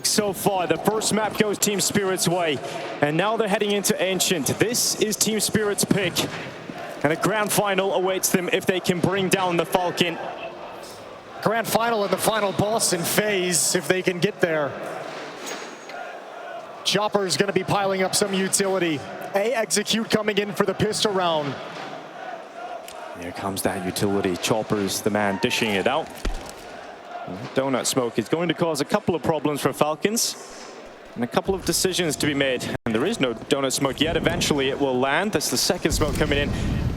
So far, the first map goes Team Spirit's way, and now they're heading into Ancient. This is Team Spirit's pick, and a grand final awaits them if they can bring down the Falcon. Grand final and the final boss in phase, if they can get there. Chopper's going to be piling up some utility. Execute coming in for the pistol round. Here comes that utility. Chopper's the man dishing it out. Donut smoke is going to cause a couple of problems for Falcons and a couple of decisions to be made. And there is no donut smoke yet. Eventually it will land. That's the second smoke coming in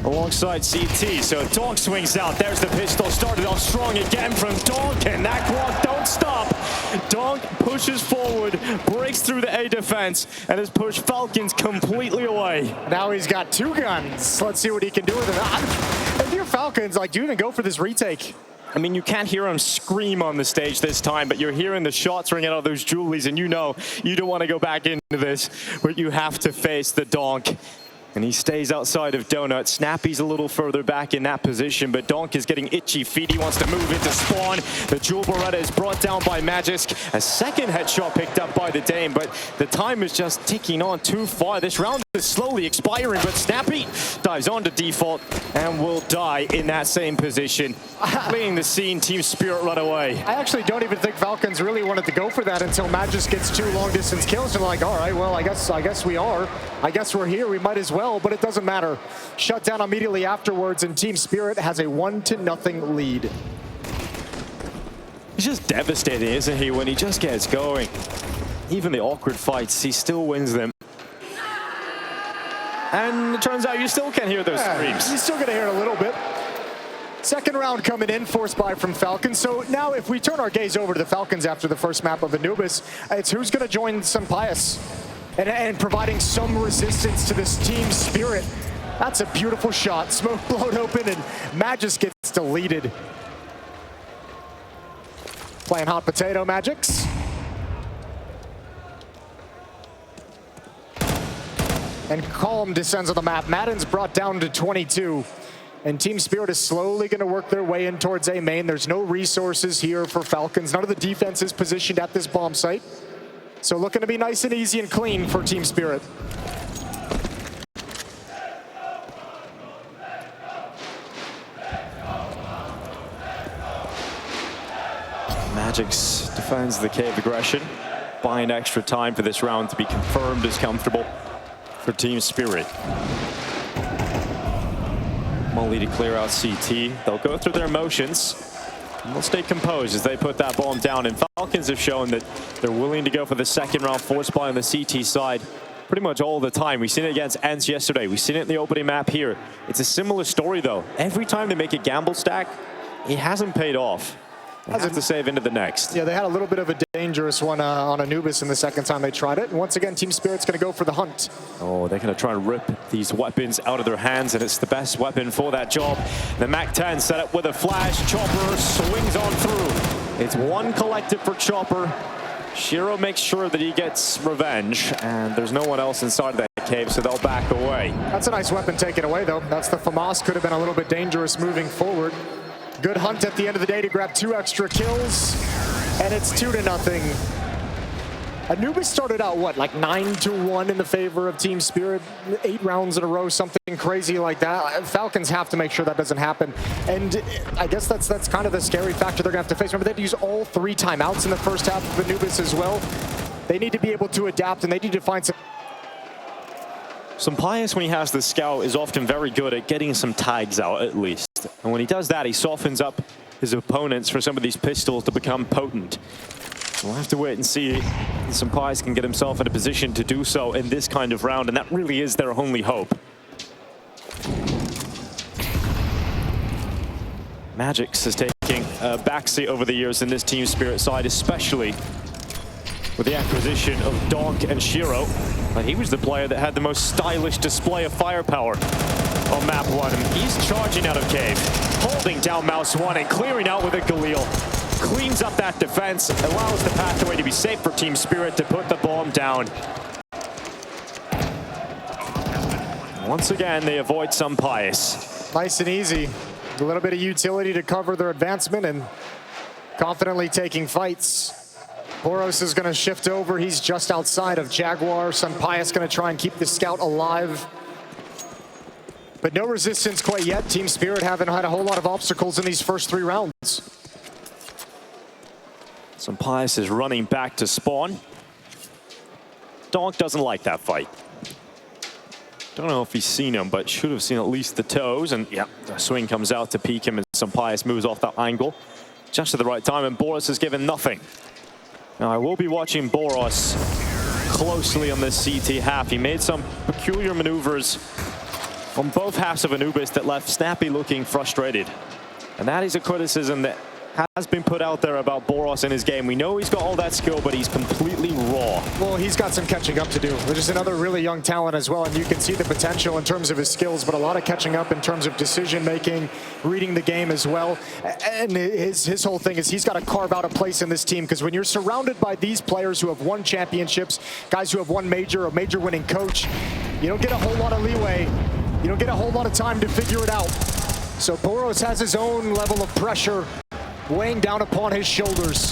alongside CT. So Donk swings out. There's the pistol. Started off strong again from Donk, and that clock don't stop. Donk pushes forward, breaks through the A defense, and has pushed Falcons completely away. Now he's got two guns. Let's see what he can do with it. If you're Falcons, like, do you even go for this retake? I mean, you can't hear him scream on the stage this time, but you're hearing the shots ring out of those Julies, and you know you don't want to go back into this, but you have to face the Donk. And he stays outside of Donut. Snappy's a little further back in that position, but Donk is getting itchy feet. He wants to move into spawn. The Jewel Beretta is brought down by Magisk. A second headshot picked up by the Dame, but the time is just ticking on too far. This round is slowly expiring, but Snappy dives onto default and will die in that same position. Fleeing the scene, Team Spirit run away. I actually don't even think Falcons really wanted to go for that until Magisk gets two long-distance kills. And like, all right, well, I guess we are. I guess we're here. We might as well. But it doesn't matter. Shut down immediately afterwards, and Team Spirit has a 1-0 lead. He's just devastating, isn't he, when he just gets going. Even the awkward fights, he still wins them. And it turns out you still can't hear those screams. You're still going to hear it a little bit. Second round coming in, forced by from Falcons. So now if we turn our gaze over to the Falcons after the first map of Anubis, it's who's going to join Pius and providing some resistance to this Team Spirit. That's a beautiful shot. Smoke blown open, and Magisk gets deleted. Playing hot potato, Magics. And Calm descends on the map. Madden's brought down to 22. And Team Spirit is slowly going to work their way in towards A main. There's no resources here for Falcons. None of the defense is positioned at this bomb site. So looking to be nice and easy and clean for Team Spirit. Magisk defends the cave aggression, buying extra time for this round to be confirmed as comfortable for Team Spirit. Molly to clear out CT. They'll go through their motions. And they'll stay composed as they put that bomb down. And Falcons have shown that they're willing to go for the second round force buy on the CT side pretty much all the time. We've seen it against ENCE yesterday. We've seen it in the opening map here. It's a similar story, though. Every time they make a gamble stack, it hasn't paid off. They have to save into the next. Yeah, they had a little bit of a dangerous one on Anubis in the second time they tried it. And once again, Team Spirit's going to go for the hunt. Oh, they're going to try and rip these weapons out of their hands, and it's the best weapon for that job. The MAC-10 set up with a flash. Chopper swings on through. It's one collective for Chopper. Shiro makes sure that he gets revenge, and there's no one else inside of that cave, so they'll back away. That's a nice weapon taken away, though. That's the FAMAS. Could have been a little bit dangerous moving forward. Good hunt at the end of the day to grab 2 extra kills, and it's 2-0. Anubis started out, what, like 9-1 in the favor of Team Spirit? 8 rounds in a row, something crazy like that. Falcons have to make sure that doesn't happen. And I guess that's kind of the scary factor they're going to have to face. Remember, they had to use all 3 timeouts in the first half of Anubis as well. They need to be able to adapt, and they need to find some... Pius, when he has the scout, is often very good at getting some tags out, at least. And when he does that, he softens up his opponents for some of these pistols to become potent. We'll have to wait and see if Pius can get himself in a position to do so in this kind of round, and that really is their only hope. Magisk is taking a backseat over the years in this Team Spirit side, especially with the acquisition of Donk and Shiro. But he was the player that had the most stylish display of firepower on map 1. And he's charging out of cave, holding down mouse 1 and clearing out with a Galil. Cleans up that defense, allows the pathway to be safe for Team Spirit to put the bomb down. Once again, they avoid Pius. Nice and easy. A little bit of utility to cover their advancement and confidently taking fights. Boros is going to shift over. He's just outside of Jaguar. Sampaio going to try and keep the scout alive. But no resistance quite yet. Team Spirit haven't had a whole lot of obstacles in these first 3 rounds. Sampaio is running back to spawn. Donk doesn't like that fight. Don't know if he's seen him, but should have seen at least the toes. And yeah, the swing comes out to peek him, and Sampaio moves off that angle just at the right time, and Boros is given nothing. Now, I will be watching Boros closely on this CT half. He made some peculiar maneuvers on both halves of Anubis that left Snappy looking frustrated. And that is a criticism that has been put out there about Boros in his game. We know he's got all that skill, but he's completely raw. Well, he's got some catching up to do. There's just another really young talent as well, and you can see the potential in terms of his skills, but a lot of catching up in terms of decision-making, reading the game as well. And his whole thing is he's got to carve out a place in this team, because when you're surrounded by these players who have won championships, guys who have won a major winning coach, you don't get a whole lot of leeway. You don't get a whole lot of time to figure it out. So Boros has his own level of pressure weighing down upon his shoulders.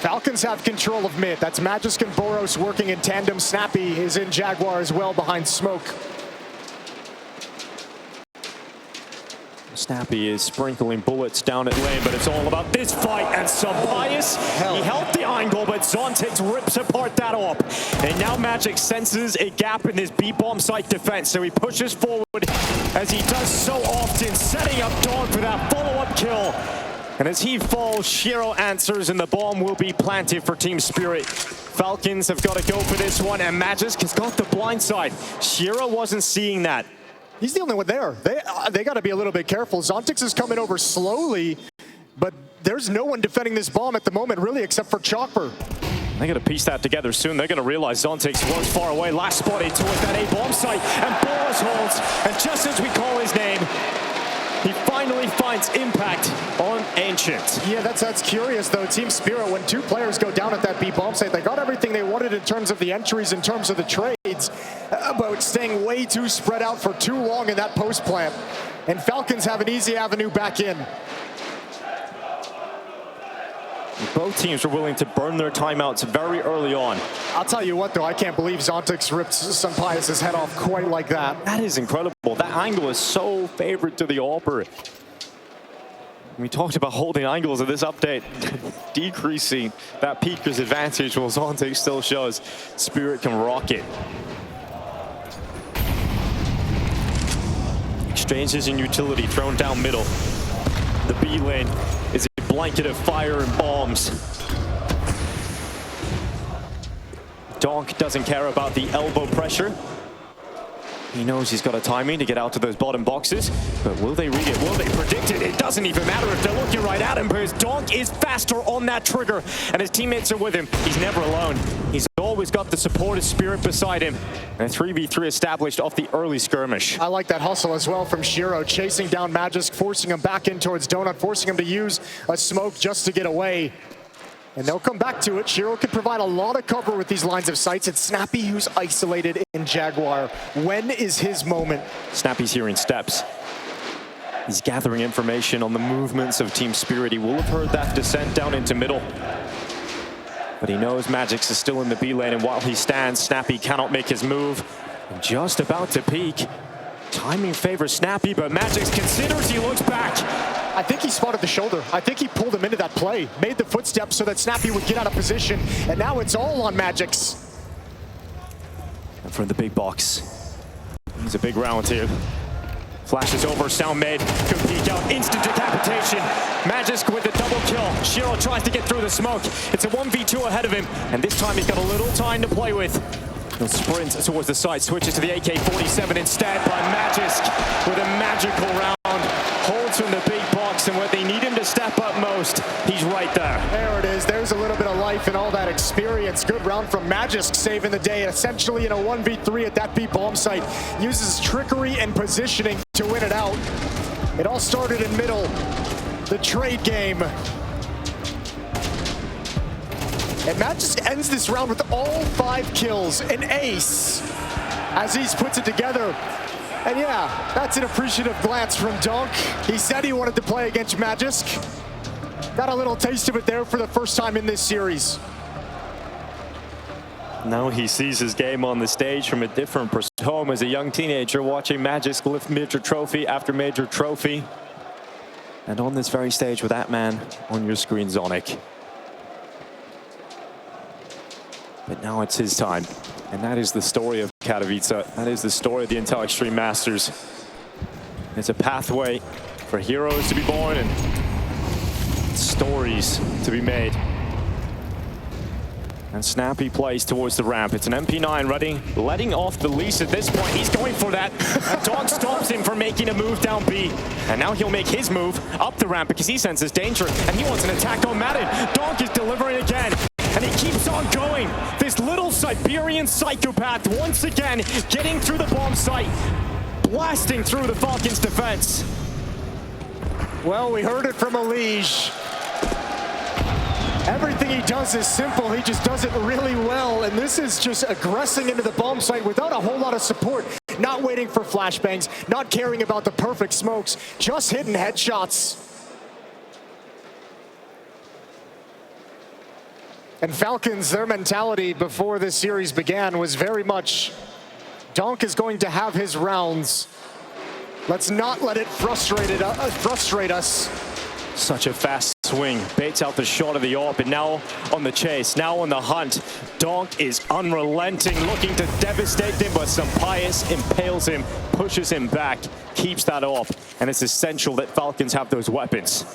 Falcons have control of mid. That's Magisk and Boros working in tandem. Snappy is in Jaguar as well behind smoke. Snappy is sprinkling bullets down at lane, but it's all about this fight. And Sampaio, he helped the angle, but Zontix rips apart that AWP. And now Magic senses a gap in this B-bomb site defense, so he pushes forward as he does so often, setting up Dawn for that follow-up kill. And as he falls, Shiro answers, and the bomb will be planted for Team Spirit. Falcons have got to go for this one, and Magisk has got the blind side. Shiro wasn't seeing that. He's the only one there. They got to be a little bit careful. Zontix is coming over slowly, but there's no one defending this bomb at the moment, really, except for Chopper. They're going to piece that together soon. They're going to realize Zontix was far away. Last spotted towards that A-bomb site, and Boros holds. And just as we call his name, he finally finds impact on Ancient. Yeah, that's curious, though. Team Spirit, when 2 players go down at that B-bomb site, they got everything they wanted in terms of the entries, in terms of the trades, but staying way too spread out for too long in that post plant. And Falcons have an easy avenue back in. Both teams were willing to burn their timeouts very early on. I'll tell you what, though, I can't believe Zontix ripped Sampaio's head off quite like that. That is incredible. That angle is so favored to the AWPer. We talked about holding angles in this update, decreasing that peeker's advantage, while Zontix still shows Spirit can rock it. Exchanges in utility thrown down middle. The B lane is a blanket of fire and bombs. Donk doesn't care about the elbow pressure. He knows he's got a timing to get out to those bottom boxes, but will they read it? Will they predict it? It doesn't even matter if they're looking right at him, because Donk is faster on that trigger, and his teammates are with him. He's never alone. He's always got the supportive Spirit beside him, and a 3v3 established off the early skirmish. I like that hustle as well from Shiro, chasing down Magisk, forcing him back in towards Donut, forcing him to use a smoke just to get away. And they'll come back to it. Shiro can provide a lot of cover with these lines of sights. It's Snappy who's isolated in Jaguar. When is his moment? Snappy's hearing steps. He's gathering information on the movements of Team Spirit. He will have heard that descent down into middle. But he knows Magisk is still in the B lane, and while he stands, Snappy cannot make his move. And just about to peek. Timing favors Snappy, but Magisk considers, he looks back. I think he spotted the shoulder. I think he pulled him into that play, made the footsteps so that Snappy would get out of position, and now it's all on Magisk. And from the big box, he's a big round here. Flashes over, sound made, good peek out, instant decapitation. Magisk with the double kill. Shiro tries to get through the smoke. It's a 1v2 ahead of him, and this time he's got a little time to play with. He'll sprint towards the side, switches to the AK-47 instead, by Magisk with a magical round. Holds from the big box, and where they need him to step up most, he's right there. There it is. There's a little bit of life and all that experience. Good round from Magisk, saving the day, essentially in a 1v3 at that B-bomb site. Uses trickery and positioning to win it out. It all started in middle. The trade game. And Magisk ends this round with all 5 kills, an ace, as he's puts it together. And yeah, that's an appreciative glance from Donk. He said he wanted to play against Magisk. Got a little taste of it there for the first time in this series. Now he sees his game on the stage from a different perspective. Home as a young teenager watching Magisk lift major trophy after major trophy. And on this very stage with that man on your screen, Zonic. But now it's his time. And that is the story of Katowice. That is the story of the Intel Extreme Masters. It's a pathway for heroes to be born and stories to be made. And Snappy plays towards the ramp. It's an MP9 ready, letting off the leash at this point. He's going for that. And Donk stops him from making a move down B. And now he'll make his move up the ramp because he senses danger. And he wants an attack on Madden. Donk is delivering again. And he keeps on going. This little Siberian psychopath once again getting through the bomb site, blasting through the Falcons defense. Well, we heard it from Elige. Everything he does is simple, he just does it really well, and this is just aggressing into the bomb site without a whole lot of support, not waiting for flashbangs, not caring about the perfect smokes, just hitting headshots. And Falcons, their mentality before this series began was very much, Donk is going to have his rounds. Let's not let it frustrate us. Such a fast swing, baits out the shot of the AWP, and now on the chase, now on the hunt. Donk is unrelenting, looking to devastate him, but Sampaius impales him, pushes him back, keeps that AWP, and it's essential that Falcons have those weapons.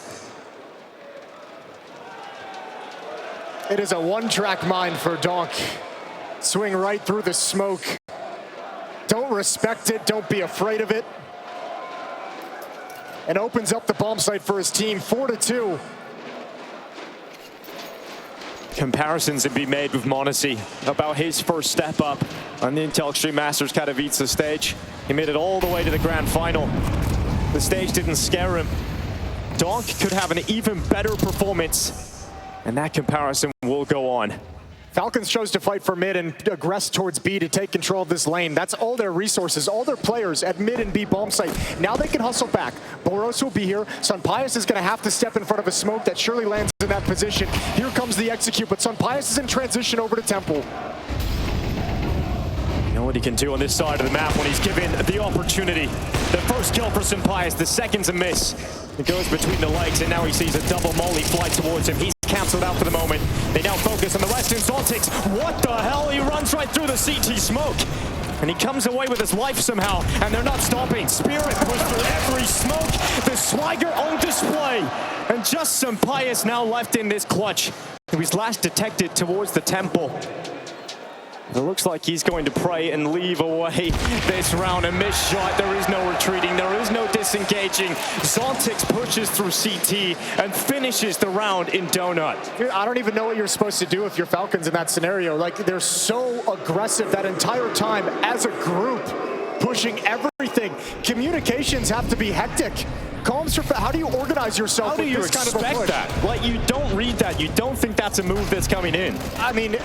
It is a one-track mind for Donk. Swing right through the smoke. Don't respect it, don't be afraid of it. And opens up the bomb site for his team, 4-2. Comparisons have been made with Monacy about his first step up on the Intel Extreme Masters Katowice stage. He made it all the way to the grand final. The stage didn't scare him. Donk could have an even better performance, and that comparison will go on. Falcons chose to fight for mid and aggress towards B to take control of this lane. That's all their resources, all their players at mid and B bomb site. Now they can hustle back. Boros will be here. Sampaius is going to have to step in front of a smoke that surely lands in that position. Here comes the execute, but Sampaius is in transition over to Temple. You know what he can do on this side of the map when he's given the opportunity. The first kill for Sampaius, the second's a miss. It goes between the legs, and now he sees a double molly fly towards him. He's cancelled out for the moment. They now focus on the rest in Zoltix. What the hell? He runs right through the CT smoke. And he comes away with his life somehow, and they're not stopping. Spirit pushed through every smoke. The Swagger on display. And just Sampaius now left in this clutch. He was last detected towards the temple. It looks like he's going to pray and leave away this round. A missed shot. There is no retreating. There is no disengaging. Zoltix pushes through CT and finishes the round in Donut. I don't even know what you're supposed to do if you're Falcons in that scenario. Like, they're so aggressive that entire time as a group, pushing everything. Communications have to be hectic. How do you organize yourself? How do you expect that? Like, you don't read that. You don't think that's a move that's coming in. I mean,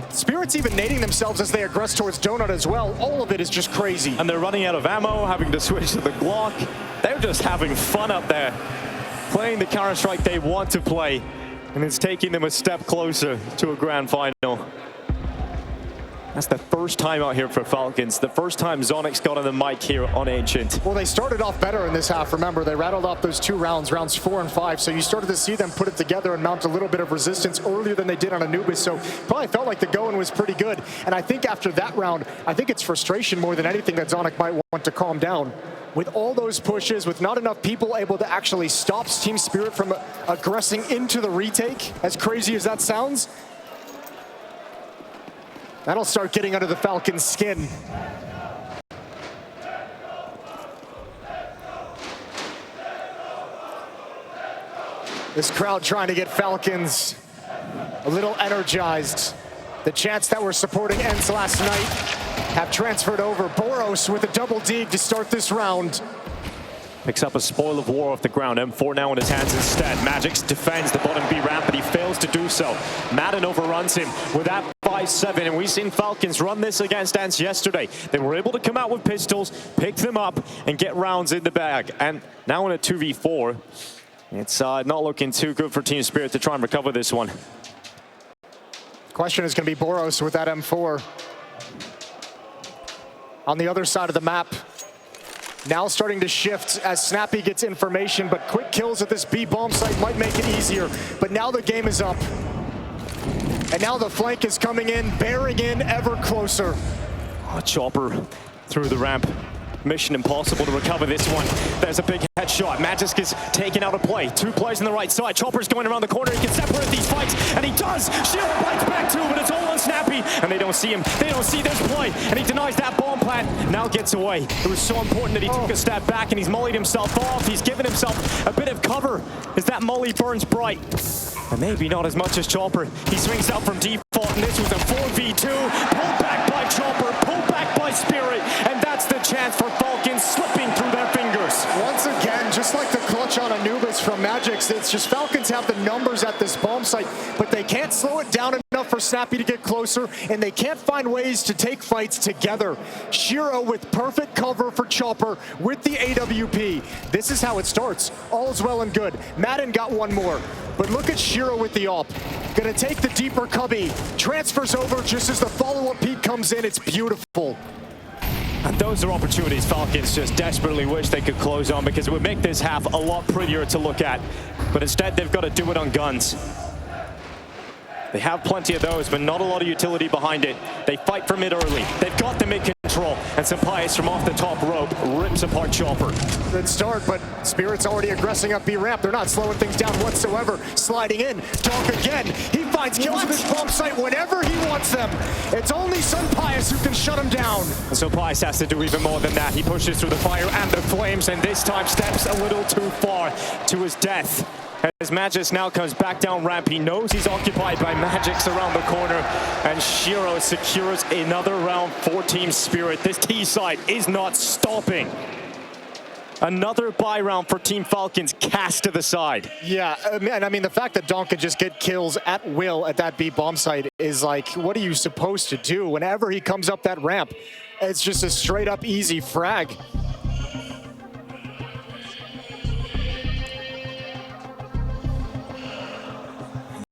Spirit's even nading themselves as they aggress towards Donut as well. All of it is just crazy. And they're running out of ammo, having to switch to the Glock. They're just having fun up there, playing the Counter-Strike they want to play. And it's taking them a step closer to a grand final. That's the first time out here for Falcons. The first time Zonic's got on the mic here on Ancient. Well, they started off better in this half. Remember, they rattled off those two rounds 4 and 5. So you started to see them put it together and mount a little bit of resistance earlier than they did on Anubis. So probably felt like the going was pretty good. And I think after that round, I think it's frustration more than anything that Zonic might want to calm down. With all those pushes, with not enough people able to actually stop Team Spirit from aggressing into the retake, as crazy as that sounds, that'll start getting under the Falcons' skin. This crowd trying to get Falcons a little energized. The chants that were supporting Ents last night have transferred over. Boros with a double dig to start this round. Picks up a spoil of war off the ground. M4 now in his hands instead. Magix defends the bottom B ramp, but he fails to do so. Madden overruns him with that 5-7, and we've seen Falcons run this against Ants yesterday. They were able to come out with pistols, pick them up, and get rounds in the bag. And now in a 2v4, it's not looking too good for Team Spirit to try and recover this one. Question is going to be Boros with that M4. On the other side of the map, now starting to shift as Snappy gets information, but quick kills at this B bomb site might make it easier. But now the game is up. And now the flank is coming in, bearing in ever closer. Oh, Chopper through the ramp. Mission impossible to recover this one. There's a big headshot. Magix is taken out of play. 2 players on the right side. Chopper's going around the corner. He can separate these fights, and he does. Shield bites back too, but it's all on Snappy, and they don't see him. They don't see this play, and he denies that bomb plant. Now gets away. It was so important that he took a step back, and he's mollied himself off. He's given himself a bit of cover as that molly burns bright. And maybe not as much as Chopper. He swings out from default, and this was a 4v2. Pulled back by Chopper, pulled back by Spirit, and that's the chance for Falcons slipping through their fingers. Once again, just like the clutch on Anubis from Magix, it's just Falcons have the numbers at this bomb site, but they can't slow it down enough for Snappy to get closer, and they can't find ways to take fights together. Shiro with perfect cover for Chopper with the AWP. This is how it starts. All's well and good. Madden got one more, but look at Shiro with the AWP. Gonna take the deeper cubby, transfers over just as the follow-up peek comes in. It's beautiful. And those are opportunities Falcons just desperately wish they could close on, because it would make this half a lot prettier to look at. But instead, they've got to do it on guns. They have plenty of those, but not a lot of utility behind it. They fight for mid early. They've got the mid control, and Sampaius from off the top rope rips apart Chopper. Good start, but Spirit's already aggressing up B ramp. They're not slowing things down whatsoever. Sliding in, Donk again. He finds kills with his bomb site whenever he wants them. It's only Sampaius who can shut him down. And Sampaius has to do even more than that. He pushes through the fire and the flames, and this time steps a little too far to his death. As Magix now comes back down ramp, he knows he's occupied by Magix around the corner, and Shiro secures another round for Team Spirit. This T side is not stopping. Another buy round for Team Falcons cast to the side. Yeah, man, I mean, the fact that Donk could just get kills at will at that B bomb site is like, what are you supposed to do? Whenever he comes up that ramp, it's just a straight up easy frag.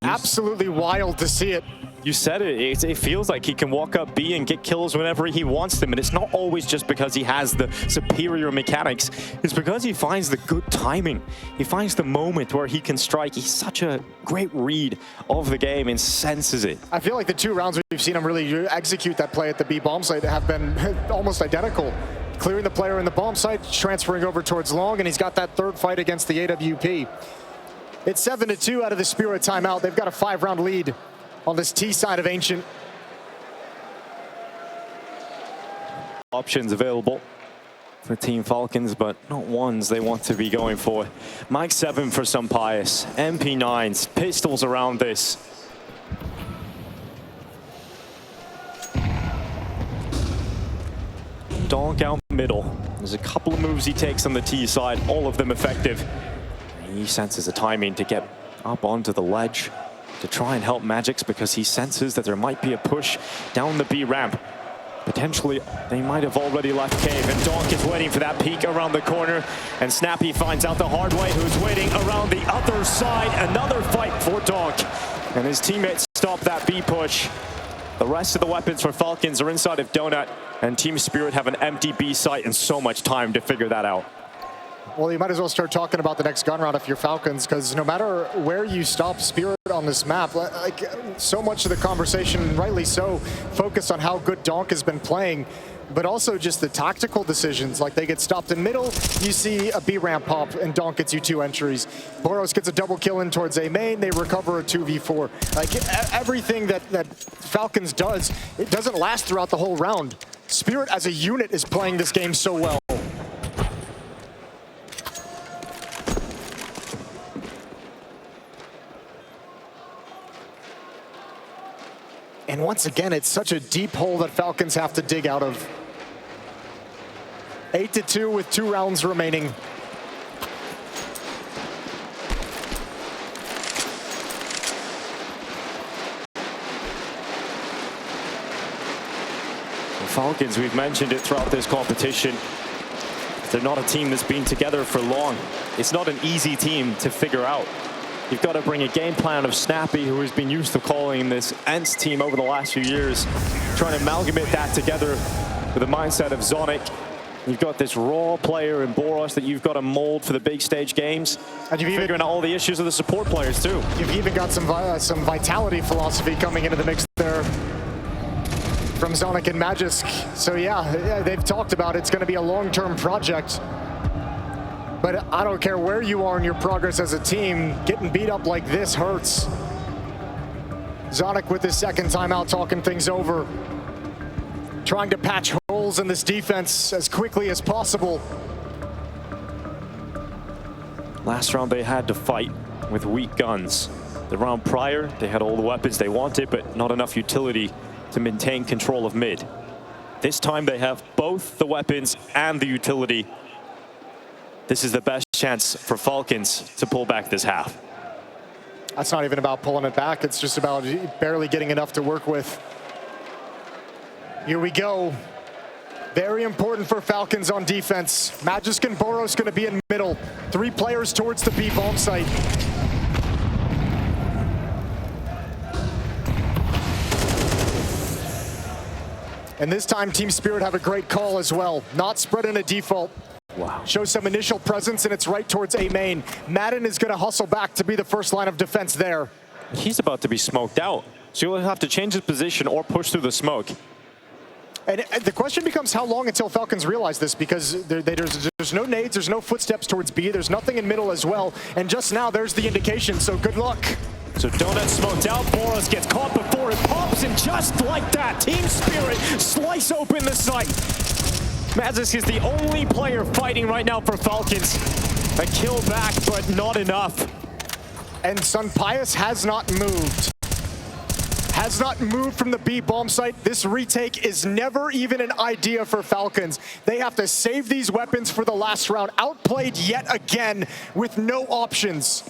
Absolutely wild to see it. You said it. It feels like he can walk up B and get kills whenever he wants them, and it's not always just because he has the superior mechanics. It's because he finds the good timing. He finds the moment where he can strike. He's such a great read of the game and senses it. I feel like the 2 rounds we've seen him really execute that play at the B bomb site have been almost identical. Clearing the player in the bomb site, transferring over towards long, and he's got that 3rd fight against the AWP. It's 7-2 out of the Spirit timeout. They've got a 5-round lead on this T side of Ancient. Options available for Team Falcons, but not ones they want to be going for. Mike 7 for Sampaius, MP9s, pistols around this. Donk out middle. There's a couple of moves he takes on the T side, all of them effective. He senses the timing to get up onto the ledge to try and help Magix, because he senses that there might be a push down the B ramp. Potentially, they might have already left cave, and Donk is waiting for that peek around the corner, and Snappy finds out the hard way, who's waiting around the other side. Another fight for Donk, and his teammates stop that B push. The rest of the weapons for Falcons are inside of Donut, and Team Spirit have an empty B site and so much time to figure that out. Well, you might as well start talking about the next gun round if you're Falcons, because no matter where you stop Spirit on this map, like so much of the conversation, rightly so, focused on how good Donk has been playing, but also just the tactical decisions. Like, they get stopped in middle, you see a B ramp pop, and Donk gets you 2 entries. Boros gets a double kill in towards A main, they recover a 2v4. Like, everything that Falcons does, it doesn't last throughout the whole round. Spirit as a unit is playing this game so well. And once again, it's such a deep hole that Falcons have to dig out of. 8-2 with 2 rounds remaining. Falcons, we've mentioned it throughout this competition. They're not a team that's been together for long. It's not an easy team to figure out. You've got to bring a game plan of Snappy, who has been used to calling this ENCE team over the last few years, trying to amalgamate that together with the mindset of Zonic. You've got this raw player in Boros that you've got to mold for the big stage games. And you're figuring out all the issues of the support players too. You've even got some vitality philosophy coming into the mix there from Zonic and Magisk. So yeah, they've talked about it's going to be a long-term project. But I don't care where you are in your progress as a team, getting beat up like this hurts. Zonic with his second timeout talking things over, trying to patch holes in this defense as quickly as possible. Last round they had to fight with weak guns. The round prior, they had all the weapons they wanted, but not enough utility to maintain control of mid. This time they have both the weapons and the utility. This is the best chance for Falcons to pull back this half. That's not even about pulling it back. It's just about barely getting enough to work with. Here we go. Very important for Falcons on defense. Magisk and Boros going to be in middle. 3 players towards the B bomb site. And this time, Team Spirit have a great call as well. Not spreading a default. Wow. Shows some initial presence, and it's right towards A main. Madden is going to hustle back to be the first line of defense there. He's about to be smoked out, so he'll have to change his position or push through the smoke. And the question becomes how long until Falcons realize this, because there's no nades, there's no footsteps towards B, there's nothing in middle as well, and just now there's the indication, so good luck. So Donut smoked out, Boros gets caught before it pops, and just like that, Team Spirit slice open the site. Magisk is the only player fighting right now for Falcons. A kill back, but not enough. And Sunpius has not moved. Has not moved from the B bomb site. This retake is never even an idea for Falcons. They have to save these weapons for the last round. Outplayed yet again with no options.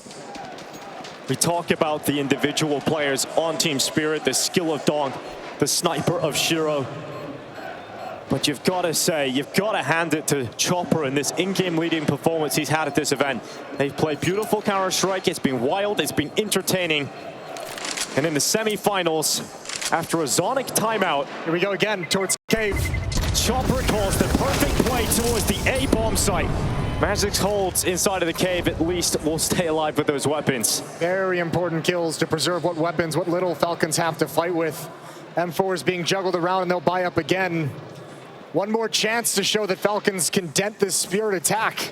We talk about the individual players on Team Spirit, the skill of Donk, the sniper of Shiro. But you've got to say, you've got to hand it to Chopper in this in-game leading performance he's had at this event. They've played beautiful Counter-Strike. It's been wild. It's been entertaining. And in the semifinals, after a Zonic timeout, here we go again towards Cave. Chopper calls the perfect play towards the A bomb site. Magisk holds inside of the cave. At least will stay alive with those weapons. Very important kills to preserve what weapons, what little Falcons have to fight with. M4 is being juggled around, and they'll buy up again. One more chance to show that Falcons can dent this Spirit attack.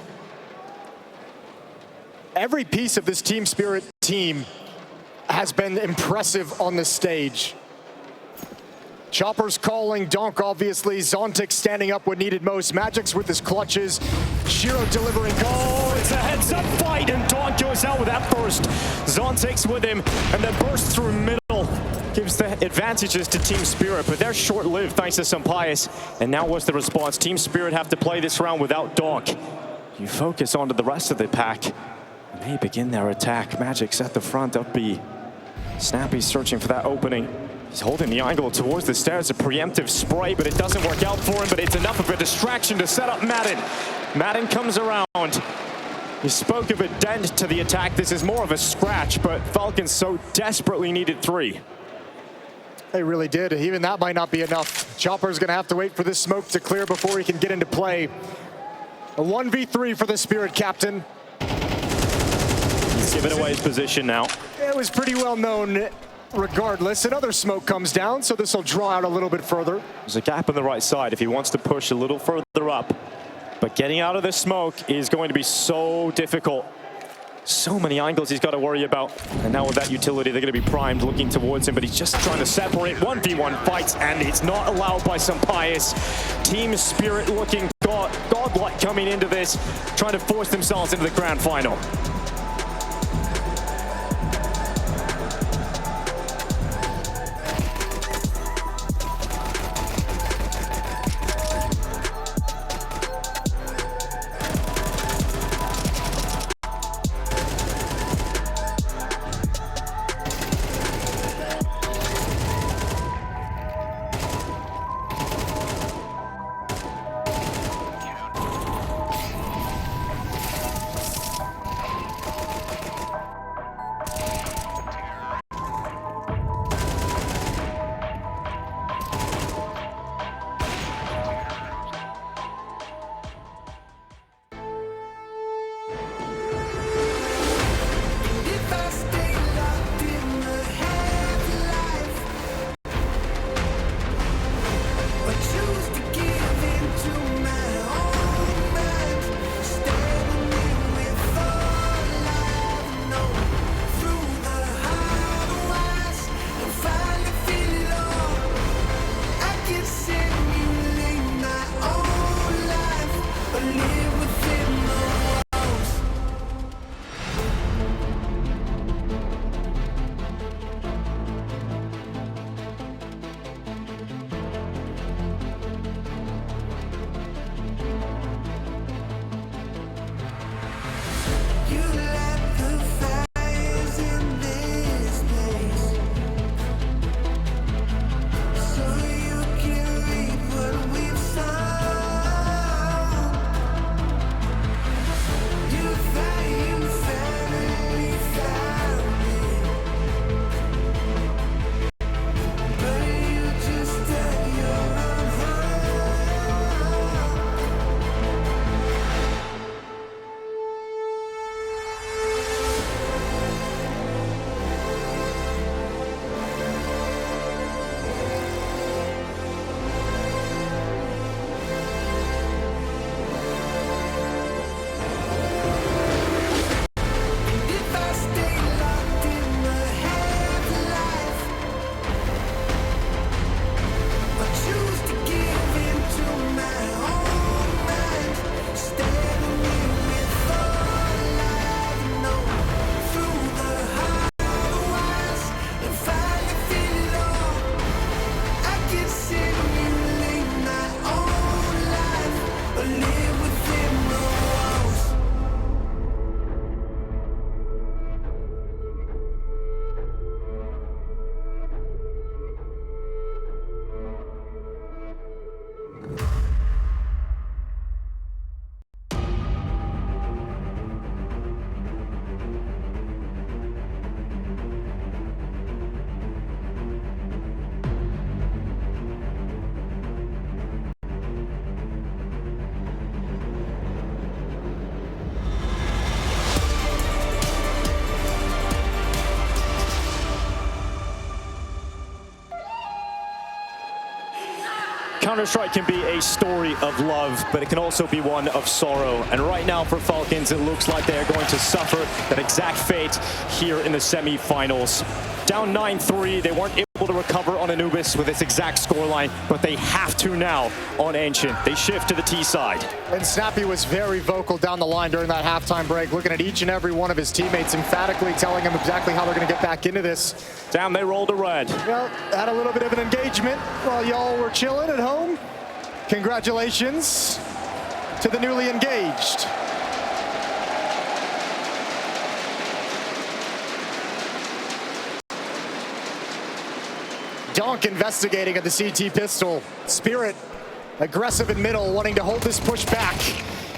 Every piece of this Team Spirit team has been impressive on the stage. Chopper's calling, Donk obviously, Zontic standing up when needed most, Magic's with his clutches, Shiro delivering. Oh, it's a heads-up fight, and Donk goes out with that burst. Zontic's with him, and the burst through middle gives the advantages to Team Spirit, but they're short-lived thanks to Sunpius. And now what's the response? Team Spirit have to play this round without Donk. You focus onto the rest of the pack, and they begin their attack. Magic's at the front up B. Snappy's searching for that opening. He's holding the angle towards the stairs, a preemptive spray, but it doesn't work out for him, but it's enough of a distraction to set up Madden. Madden comes around. He spoke of a dent to the attack. This is more of a scratch, but Falcons so desperately needed 3. They really did. Even that might not be enough. Chopper's going to have to wait for this smoke to clear before he can get into play. A 1v3 for the Spirit captain. He's giving away his position now. It was pretty well known regardless. Another smoke comes down, so this will draw out a little bit further. There's a gap on the right side if he wants to push a little further up. But getting out of this smoke is going to be so difficult. So many angles he's got to worry about. And now with that utility, they're going to be primed looking towards him, but he's just trying to separate 1v1 fights, and it's not allowed by Sunpius. Team Spirit looking godlike coming into this, trying to force themselves into the grand final. Counter-Strike can be a story of love, but it can also be one of sorrow. And right now for Falcons, it looks like they are going to suffer that exact fate here in the semi-finals. Down 9-3, they weren't able to recover on Anubis with its exact scoreline, but they have to now on Ancient. They shift to the T side. And Snappy was very vocal down the line during that halftime break, looking at each and every one of his teammates, emphatically telling them exactly how they're going to get back into this. Damn, they rolled a red. Well, had a little bit of an engagement while y'all were chilling at home. Congratulations to the newly engaged. Donk investigating at the CT pistol. Spirit aggressive in middle, wanting to hold this push back.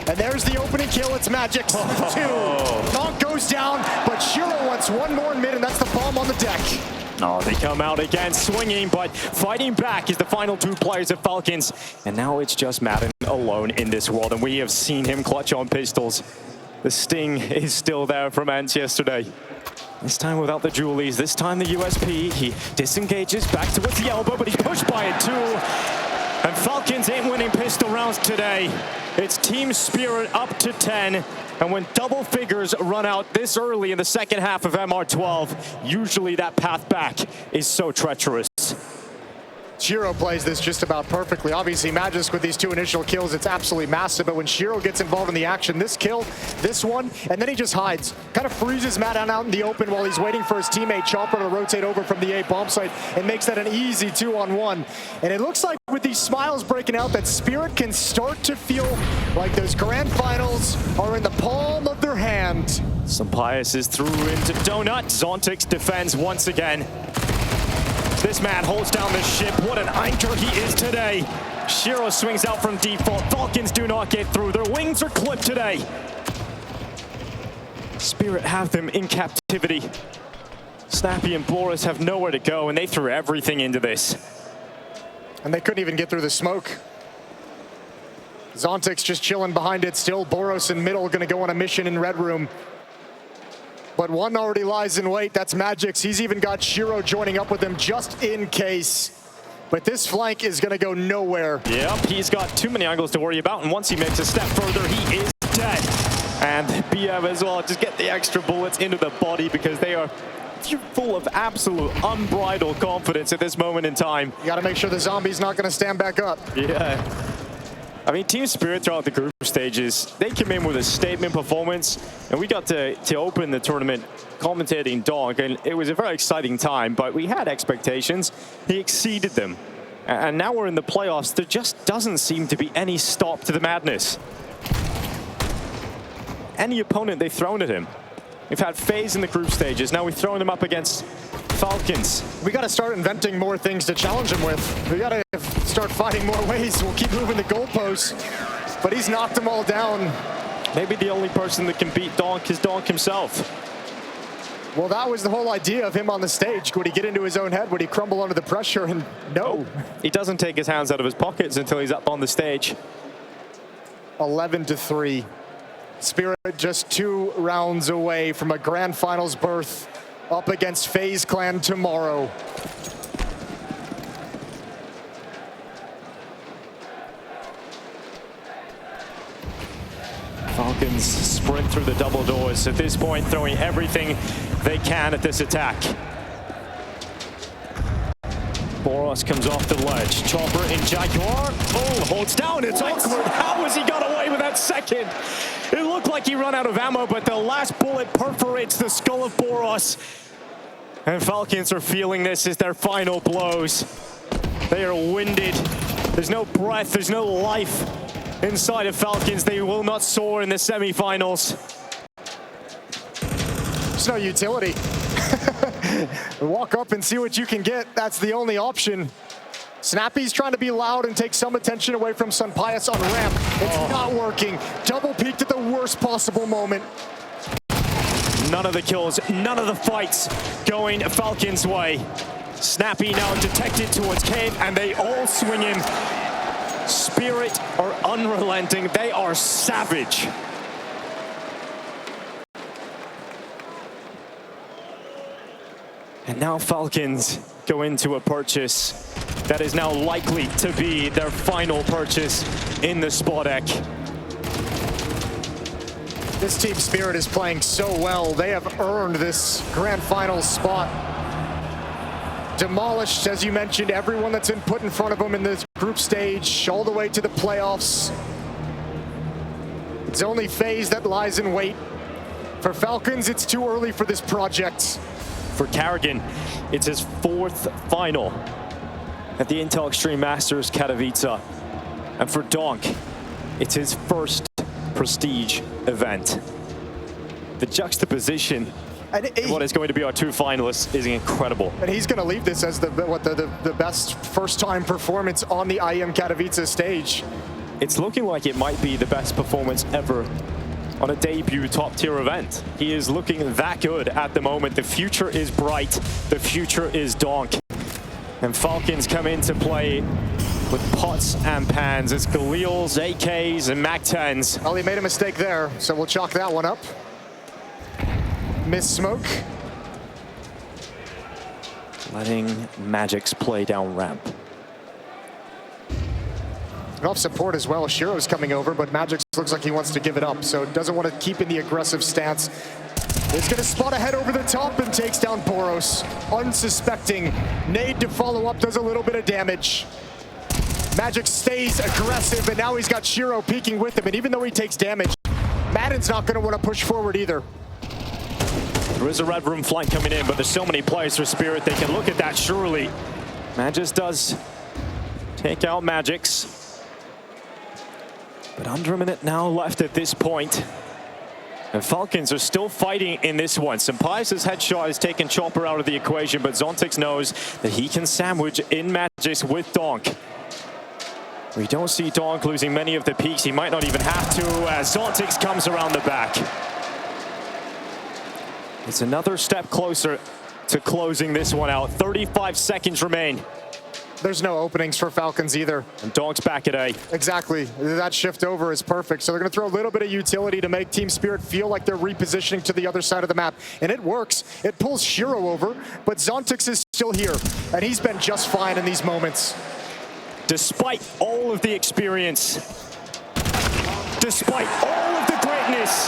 And there's the opening kill. It's Magic's with two. Donk goes down, but Shiro wants one more in mid, and that's the bomb on the deck. Oh, they come out again swinging, but fighting back is the final two players of Falcons. And now it's just Madden alone in this world, and we have seen him clutch on pistols. The sting is still there from Ants yesterday. This time without the Julies, this time the USP. He disengages back towards the elbow, but he's pushed by it too. And Falcons ain't winning pistol rounds today. It's Team Spirit up to 10. And when double figures run out this early in the second half of MR12, usually that path back is so treacherous. Shiro plays this just about perfectly. Obviously, Magisk with these two initial kills, it's absolutely massive. But when Shiro gets involved in the action, this kill, this one, and then he just hides. Kind of freezes Madden out in the open while he's waiting for his teammate Chopper to rotate over from the A bomb site and makes that an easy 2-on-1. And it looks like with these smiles breaking out that Spirit can start to feel like those grand finals are in the palm of their hand. Sampius is through into Donut. Zontix defends once again. This man holds down the ship. What an anchor he is today. Shiro swings out from default. Falcons do not get through. Their wings are clipped today. Spirit have them in captivity. Snappy and Boris have nowhere to go, and they threw everything into this. And they couldn't even get through the smoke. Zontix just chilling behind it still. Boros in middle going to go on a mission in Red Room. But one already lies in wait. That's Magic's. He's even got Shiro joining up with him just in case. But this flank is going to go nowhere. Yep, he's got too many angles to worry about. And once he makes a step further, he is dead. And BM as well, just get the extra bullets into the body because they are full of absolute unbridled confidence at this moment in time. You got to make sure the zombie's not going to stand back up. Yeah. I mean, Team Spirit throughout the group stages, they came in with a statement performance, and we got to open the tournament commentating Donk, and it was a very exciting time, but we had expectations. He exceeded them. And now we're in the playoffs. There just doesn't seem to be any stop to the madness. Any opponent they've thrown at him. We've had FaZe in the group stages. Now we've thrown them up against Falcons. We got to start inventing more things to challenge him with. We got to start finding more ways. We'll keep moving the goalposts, but he's knocked them all down. Maybe the only person that can beat Donk is Donk himself. Well, that was the whole idea of him on the stage. Would he get into his own head? Would he crumble under the pressure? And no. He doesn't take his hands out of his pockets until he's up on the stage. 11-3. Spirit just 2 rounds away from a grand finals berth up against FaZe Clan tomorrow. Falcons sprint through the double doors. At this point, throwing everything they can at this attack. Boros comes off the ledge. Chopper in Jaguar. Oh, holds down. It's awkward. How has he got away with that second? It looked like he ran out of ammo, but the last bullet perforates the skull of Boros. And Falcons are feeling this as their final blows. They are winded. There's no breath. There's no life inside of Falcons. They will not soar in the semifinals. There's no utility. Walk up and see what you can get. That's the only option. Snappy's trying to be loud and take some attention away from Sampius on ramp. It's not working. Double peaked at the worst possible moment. None of the kills, none of the fights going Falcons' way. Snappy now detected towards cave, and they all swing him. Spirit are unrelenting. They are savage. And now Falcons go into a purchase that is now likely to be their final purchase in the Spodek. This team spirit is playing so well. They have earned this grand final spot. Demolished, as you mentioned, everyone that's been put in front of them in this group stage, all the way to the playoffs. It's only FaZe that lies in wait. For Falcons, it's too early for this project. For Karrigan, it's his 4th final at the Intel Extreme Masters Katowice. And for Donk, it's his 1st prestige event. The juxtaposition in what is going to be our 2 finalists is incredible. And he's going to leave this as the best first-time performance on the IEM Katowice stage. It's looking like it might be the best performance ever on a debut top-tier event. He is looking that good at the moment. The future is bright. The future is Donk. And Falcons come into play with pots and pans. It's Galils, AKs, and MAC-10s. Well, he made a mistake there, so we'll chalk that one up. Miss smoke. Letting Magic's play down ramp. Off support as well. Shiro's coming over, but Magic looks like he wants to give it up, so doesn't want to keep in the aggressive stance. He's going to spot ahead over the top and takes down Boros. Unsuspecting. Nade to follow up, does a little bit of damage. Magic stays aggressive, and now he's got Shiro peeking with him, and even though he takes damage, Madden's not going to want to push forward either. There is a red room flank coming in, but there's so many players for Spirit, they can look at that surely. Magis does take out Magix. But under a minute now left at this point. And Falcons are still fighting in this one. Sampai's headshot has taken Chopper out of the equation, but Zontix knows that he can sandwich in Magis with Donk. We don't see Donk losing many of the peaks. He might not even have to as Zontix comes around the back. It's another step closer to closing this one out. 35 seconds remain. There's no openings for Falcons either. And Donk's back at A. Exactly. That shift over is perfect. So they're going to throw a little bit of utility to make Team Spirit feel like they're repositioning to the other side of the map. And it works. It pulls Shiro over, but Zontix is still here. And he's been just fine in these moments. Despite all of the experience, despite all of the greatness,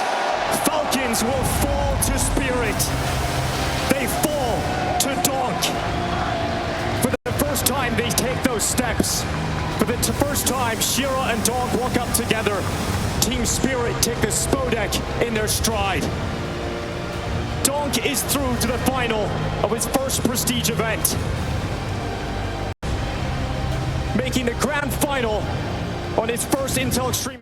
Falcons will fall to Spirit. They fall to Donk. For the first time, they take those steps. For the first time, Shiro and Donk walk up together. Team Spirit take the Spodek in their stride. Donk is through to the final of his first prestige event, making the grand final on his first Intel Extreme.